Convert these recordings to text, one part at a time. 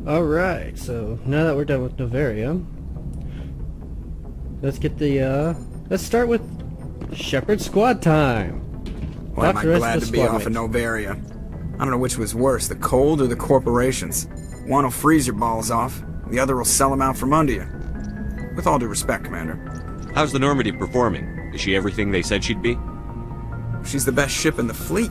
Alright, so now that we're done with Novaria, let's get the, let's start with Shepherd Squad time. Well, am I glad to be off of Novaria. I don't know which was worse, the cold or the corporations. One will freeze your balls off, the other will sell them out from under you. With all due respect, Commander. How's the Normandy performing? Is she everything they said she'd be? She's the best ship in the fleet,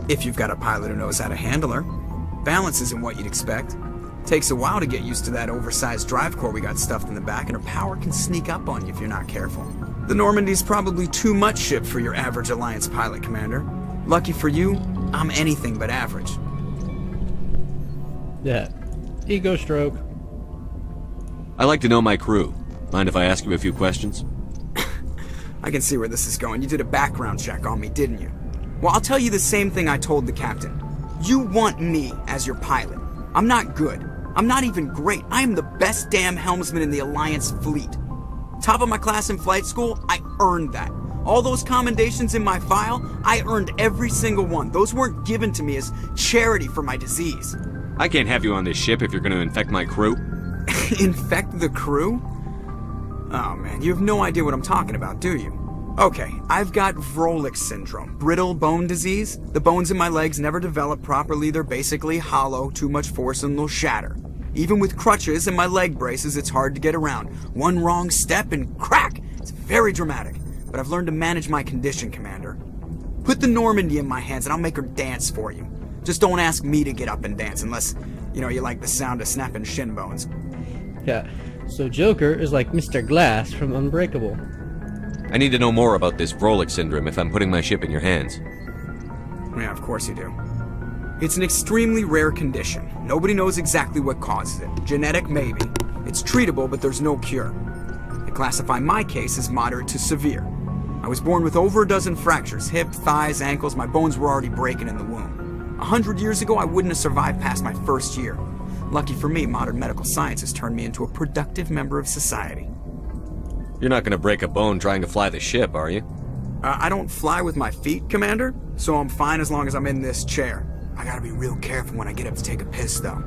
if you've got a pilot who knows how to handle her. Balance isn't what you'd expect. Takes a while to get used to that oversized drive core we got stuffed in the back, and her power can sneak up on you if you're not careful. The Normandy's probably too much ship for your average Alliance pilot, Commander. Lucky for you, I'm anything but average. Yeah. Ego stroke. I like to know my crew. Mind if I ask you a few questions? I can see where this is going. You did a background check on me, didn't you? Well, I'll tell you the same thing I told the captain. You want me as your pilot. I'm not good. I'm not even great. I am the best damn helmsman in the Alliance fleet. Top of my class in flight school, I earned that. All those commendations in my file, I earned every single one. Those weren't given to me as charity for my disease. I can't have you on this ship if you're going to infect my crew. Infect the crew? Oh man, you have no idea what I'm talking about, do you? Okay, I've got Vrolik syndrome, brittle bone disease. The bones in my legs never develop properly. They're basically hollow, too much force and they'll shatter. Even with crutches and my leg braces, it's hard to get around. One wrong step and crack! It's very dramatic. But I've learned to manage my condition, Commander. Put the Normandy in my hands and I'll make her dance for you. Just don't ask me to get up and dance unless, you know, you like the sound of snapping shin bones. Yeah, so Joker is like Mr. Glass from Unbreakable. I need to know more about this Vrolik syndrome if I'm putting my ship in your hands. Yeah, of course you do. It's an extremely rare condition. Nobody knows exactly what causes it. Genetic, maybe. It's treatable, but there's no cure. They classify my case as moderate to severe. I was born with over a dozen fractures, hip, thighs, ankles. My bones were already breaking in the womb. 100 years ago, I wouldn't have survived past my first year. Lucky for me, modern medical science has turned me into a productive member of society. You're not going to break a bone trying to fly the ship, are you? I don't fly with my feet, Commander, so I'm fine as long as I'm in this chair. I gotta be real careful when I get up to take a piss, though.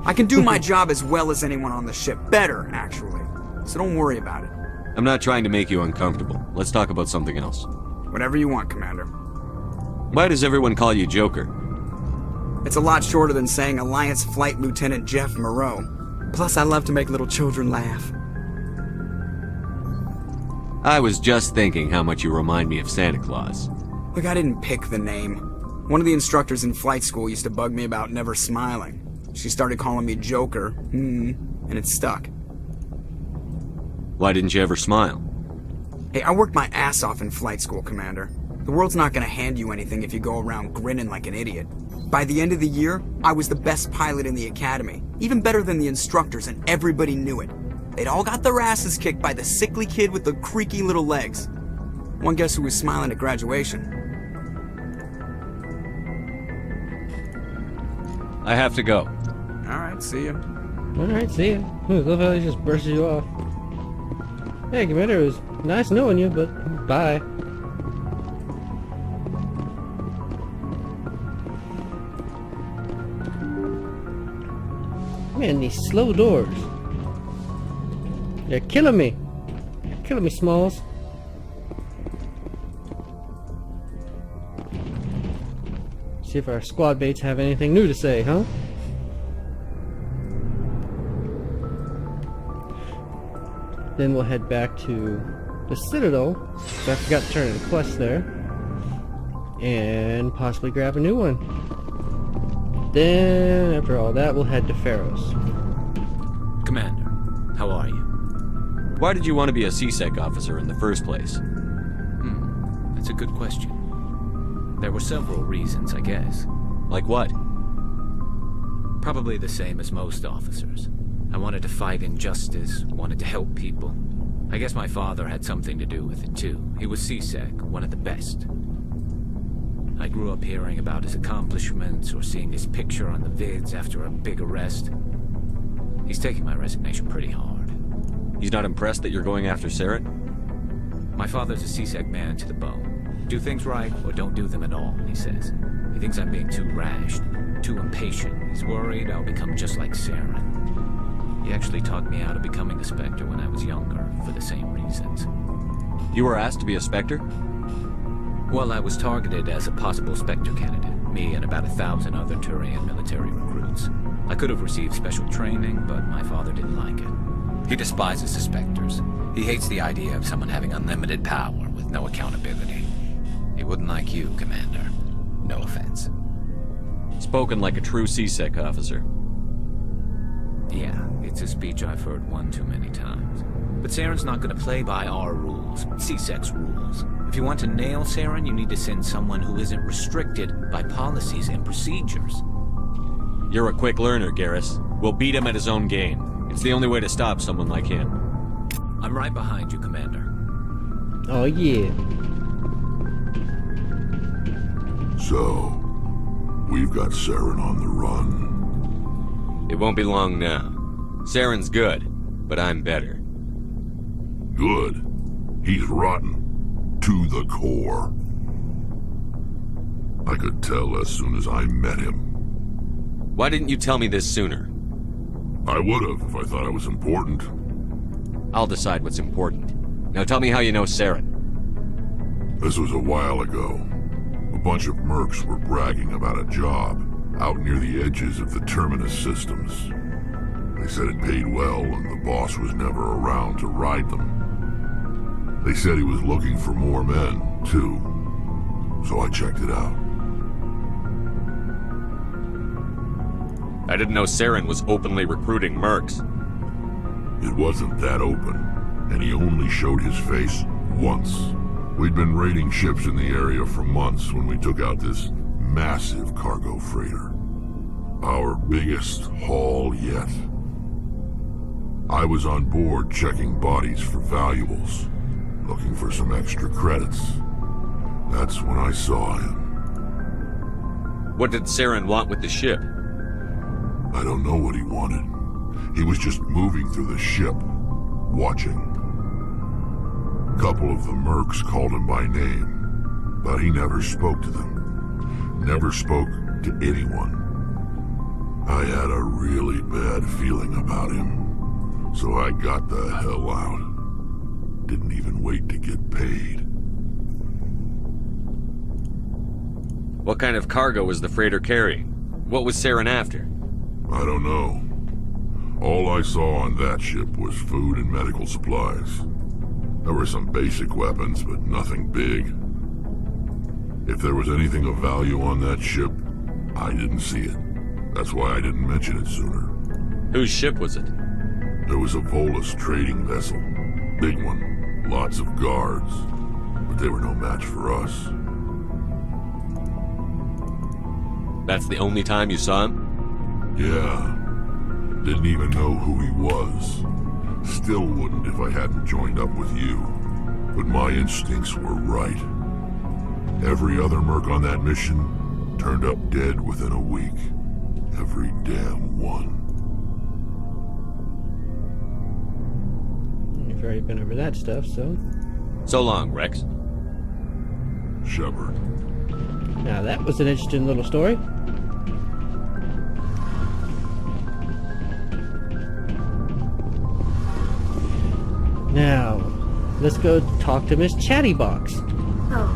I can do my job as well as anyone on the ship. Better, actually. So don't worry about it. I'm not trying to make you uncomfortable. Let's talk about something else. Whatever you want, Commander. Why does everyone call you Joker? It's a lot shorter than saying Alliance Flight Lieutenant Jeff Moreau. Plus, I love to make little children laugh. I was just thinking how much you remind me of Santa Claus. Look, I didn't pick the name. One of the instructors in flight school used to bug me about never smiling. She started calling me Joker, and it stuck. Why didn't you ever smile? Hey, I worked my ass off in flight school, Commander. The world's not gonna hand you anything if you go around grinning like an idiot. By the end of the year, I was the best pilot in the academy. Even better than the instructors, and everybody knew it. They'd all got their asses kicked by the sickly kid with the creaky little legs. One guess who was smiling at graduation? I have to go. Alright, see ya. Alright, see ya. I love how he just brushes you off. Hey, Commander, it was nice knowing you, but bye. Man, these slow doors. They're killing me. Killing me, Smalls. See if our squad mates have anything new to say, huh? Then we'll head back to the Citadel. So I forgot to turn in a quest there. And possibly grab a new one. Then, after all that, we'll head to Pharaoh's. Commander, how are you? Why did you want to be a CSEC officer in the first place? That's a good question. There were several reasons, I guess. Like what? Probably the same as most officers. I wanted to fight injustice, wanted to help people. I guess my father had something to do with it too. He was CSEC, one of the best. I grew up hearing about his accomplishments or seeing his picture on the vids after a big arrest. He's taking my resignation pretty hard. He's not impressed that you're going after Sarah? My father's a CSEC man to the bone. Do things right or don't do them at all, he says. He thinks I'm being too rash, too impatient. He's worried I'll become just like Saren. He actually talked me out of becoming a Spectre when I was younger, for the same reasons. You were asked to be a Spectre? Well, I was targeted as a possible Spectre candidate. Me and about 1,000 other Turian military recruits. I could have received special training, but my father didn't like it. He despises the Spectres. He hates the idea of someone having unlimited power with no accountability. He wouldn't like you, Commander. No offense. Spoken like a true CSEC officer. Yeah, it's a speech I've heard one too many times. But Saren's not going to play by our rules, CSEC's rules. If you want to nail Saren, you need to send someone who isn't restricted by policies and procedures. You're a quick learner, Garrus. We'll beat him at his own game. It's the only way to stop someone like him. I'm right behind you, Commander. Oh, yeah. So, we've got Saren on the run. It won't be long now. Saren's good, but I'm better. Good. He's rotten. To the core. I could tell as soon as I met him. Why didn't you tell me this sooner? I would have if I thought it was important. I'll decide what's important. Now tell me how you know Saren. This was a while ago. A bunch of mercs were bragging about a job out near the edges of the Terminus systems. They said it paid well and the boss was never around to ride them. They said he was looking for more men, too. So I checked it out. I didn't know Saren was openly recruiting mercs. It wasn't that open, and he only showed his face once. We'd been raiding ships in the area for months when we took out this massive cargo freighter. Our biggest haul yet. I was on board checking bodies for valuables, looking for some extra credits. That's when I saw him. What did Saren want with the ship? I don't know what he wanted. He was just moving through the ship, watching. A couple of the mercs called him by name, but he never spoke to them. Never spoke to anyone. I had a really bad feeling about him, so I got the hell out. Didn't even wait to get paid. What kind of cargo was the freighter carrying? What was Saren after? I don't know. All I saw on that ship was food and medical supplies. There were some basic weapons, but nothing big. If there was anything of value on that ship, I didn't see it. That's why I didn't mention it sooner. Whose ship was it? There was a Volus trading vessel. Big one. Lots of guards. But they were no match for us. That's the only time you saw him? Yeah. Didn't even know who he was. Still wouldn't if I hadn't joined up with you. But my instincts were right. Every other merc on that mission turned up dead within a week. Every damn one. You've already been over that stuff, so... So long, Rex. Shepard. Now that was an interesting little story. Now, let's go talk to Miss Chattybox. Oh,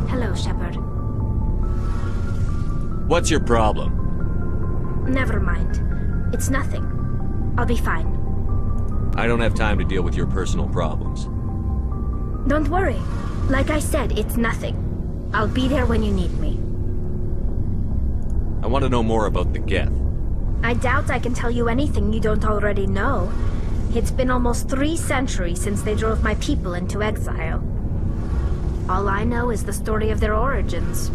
hello, Shepard. What's your problem? Never mind. It's nothing. I'll be fine. I don't have time to deal with your personal problems. Don't worry. Like I said, it's nothing. I'll be there when you need me. I want to know more about the Geth. I doubt I can tell you anything you don't already know. It's been almost 3 centuries since they drove my people into exile. All I know is the story of their origins.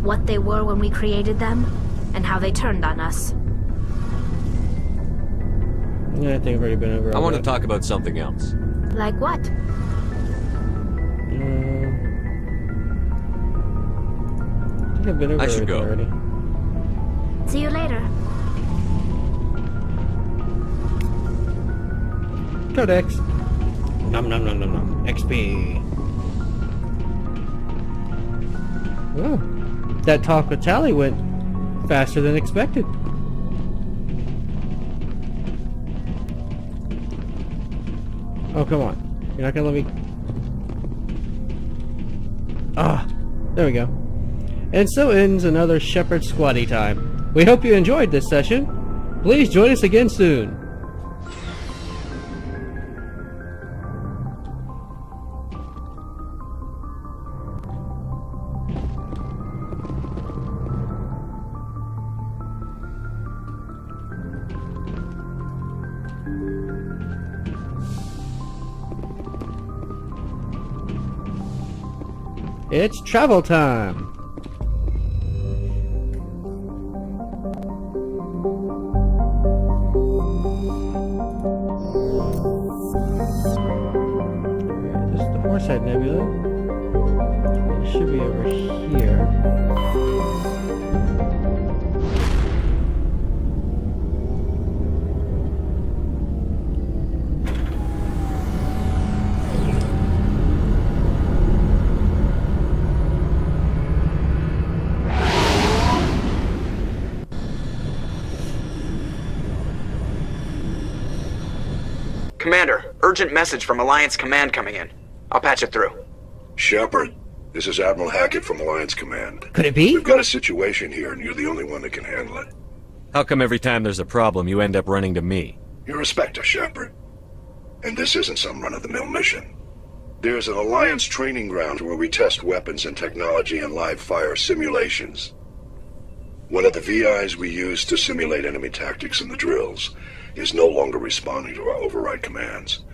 What they were when we created them, and how they turned on us. Yeah, I think I've already been over I all want to that. talk about something else. Like what? I think I've been over I should everything go. already. See you later. Codex. Nom nom nom nom nom. XP. Oh, that talk with Tally went faster than expected. Oh, come on. You're not gonna let me... Ah, there we go. And so ends another Shepherd Squatty time. We hope you enjoyed this session. Please join us again soon. It's travel time! This is the Horsehead Nebula. It should be over here. Commander, urgent message from Alliance Command coming in. I'll patch it through. Shepard, this is Admiral Hackett from Alliance Command. Could it be? We've got a situation here, and you're the only one that can handle it. How come every time there's a problem, you end up running to me? You're a Spectre, Shepard. And this isn't some run-of-the-mill mission. There's an Alliance training ground where we test weapons and technology in live-fire simulations. One of the VIs we use to simulate enemy tactics in the drills is no longer responding to our override commands.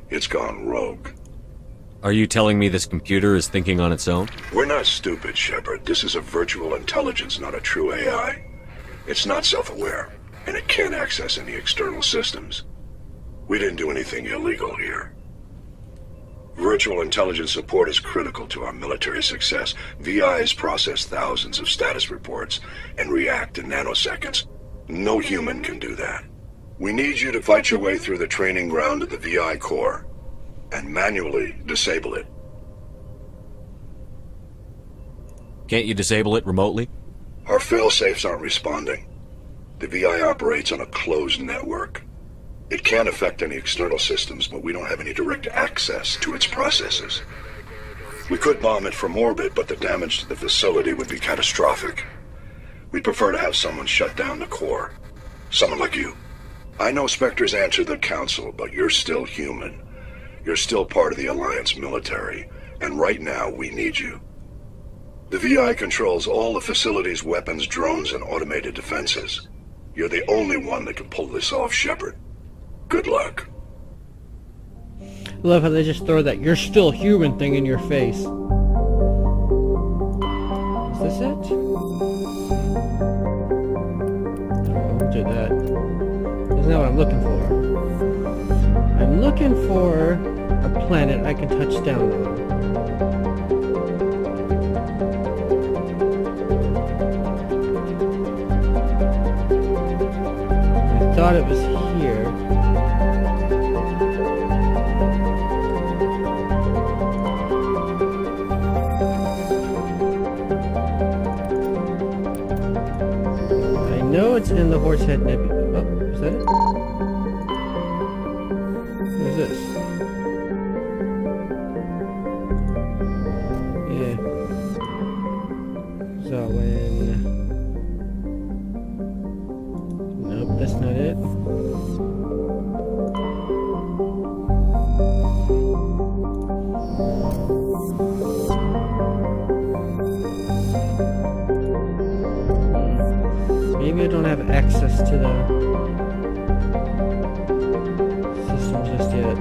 It's gone rogue. Are you telling me this computer is thinking on its own? We're not stupid, Shepard. This is a virtual intelligence, not a true AI. It's not self-aware, and it can't access any external systems. We didn't do anything illegal here. Virtual intelligence support is critical to our military success. VIs process thousands of status reports and react in nanoseconds. No human can do that. We need you to fight your way through the training ground of the VI core and manually disable it. Can't you disable it remotely? Our fail-safes aren't responding. The VI operates on a closed network. It can affect any external systems, but we don't have any direct access to its processes. We could bomb it from orbit, but the damage to the facility would be catastrophic. We'd prefer to have someone shut down the core. Someone like you. I know Spectres answer the Council, but you're still human. You're still part of the Alliance military, and right now we need you. The VI controls all the facility's weapons, drones, and automated defenses. You're the only one that can pull this off, Shepard. Good luck. Love how they just throw that "you're still human" thing in your face. Is this it? Oh, do that. Isn't that what I'm looking for? I'm looking for a planet I can touch down on. I thought it was here. I know it's in the Horsehead Nebula. Oh, is that it? What is this? Yeah. So when... Nope, that's not it. Maybe I don't have access to the system just yet.